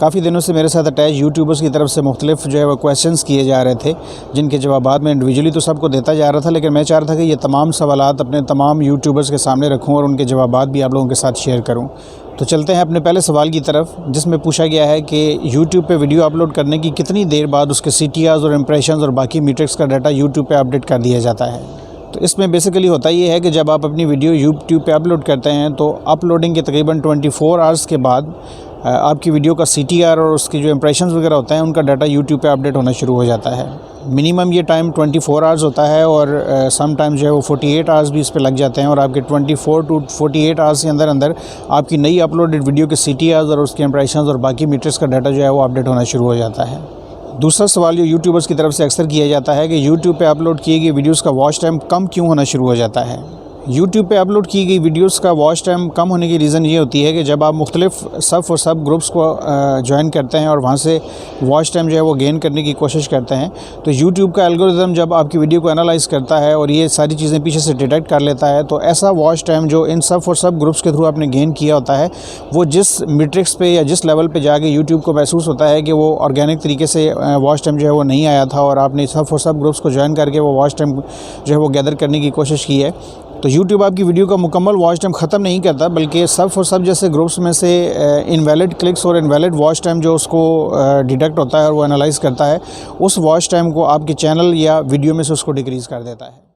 काफ़ी दिनों से मेरे साथ अटैच यूट्यूबर्स की तरफ से मुख्तलिफ जो है वो क्वेश्चंस किए जा रहे थे, जिनके जवाबात मैं इंडिविजुअली तो सबको देता जा रहा था, लेकिन मैं चाह रहा था कि ये तमाम सवालात अपने तमाम यूट्यूबर्स के सामने रखूं और उनके जवाबात भी आप लोगों के साथ शेयर करूं। तो चलते हैं अपने पहले सवाल की तरफ, जिसमें पूछा गया है कि यूट्यूब पे वीडियो अपलोड करने की कितनी देर बाद उसके CTRs और इंप्रेशंस और बाकी मीट्रिक्स का डाटा यूट्यूब पे अपडेट कर दिया जाता है। तो इसमें बेसिकली होता ये है कि जब आप अपनी वीडियो यूट्यूब पे अपलोड करते हैं तो अपलोडिंग के तकरीबन 24 आवर्स के बाद आपकी वीडियो का CTR और उसके जो इंप्रेशंस वगैरह होते हैं उनका डाटा यूट्यूब पे अपडेट होना शुरू हो जाता है। मिनिमम ये टाइम 24 आवर्स होता है और सम टाइम जो है वो 48 आवर्स भी इस पे लग जाते हैं और आपके 24 to 48 आवर्स के अंदर अंदर आपकी नई अपलोडेड वीडियो के CTRs और उसके इंप्रेशंस और बाकी मीट्रिक्स का डाटा जो है वो अपडेट होना शुरू हो जाता है। दूसरा सवाल जो यूट्यूबर्स की तरफ से अक्सर किया जाता है कि यूट्यूब पे अपलोड किए गए वीडियोस का वॉच टाइम कम क्यों होना शुरू हो जाता है। यूट्यूब पे अपलोड की गई वीडियोस का वॉच टाइम कम होने की रीज़न ये होती है कि जब आप मुख्तलिफ सब ग्रुप्स को ज्वाइन करते हैं और वहाँ से वॉच टाइम जो है वो गेन करने की कोशिश करते हैं, तो यूट्यूब का एल्गोरिदम जब आपकी वीडियो को एनालाइज़ करता है और ये सारी चीज़ें पीछे से डिटेक्ट कर लेता है, तो ऐसा वॉच टाइम जो इन सब ग्रुप्स के थ्रू आपने गेन किया होता है, वो जिस मीट्रिक्स पे या जिस लेवल पे जाके यूट्यूब को महसूस होता है कि वो ऑर्गेनिक तरीके से वॉच टाइम जो है वो नहीं आया था और आपने सब ग्रुप्स को ज्वाइन करके वो वॉच टाइम जो है वो गैदर करने की कोशिश की है, तो यूट्यूब आपकी वीडियो का मुकम्मल वॉच टाइम ख़त्म नहीं करता, बल्कि सब जैसे ग्रुप्स में से इनवैलिड क्लिक्स और इनवैलिड वॉच टाइम जो उसको डिटेक्ट होता है और वो एनालाइज़ करता है, उस वॉच टाइम को आपके चैनल या वीडियो में से उसको डिक्रीज़ कर देता है।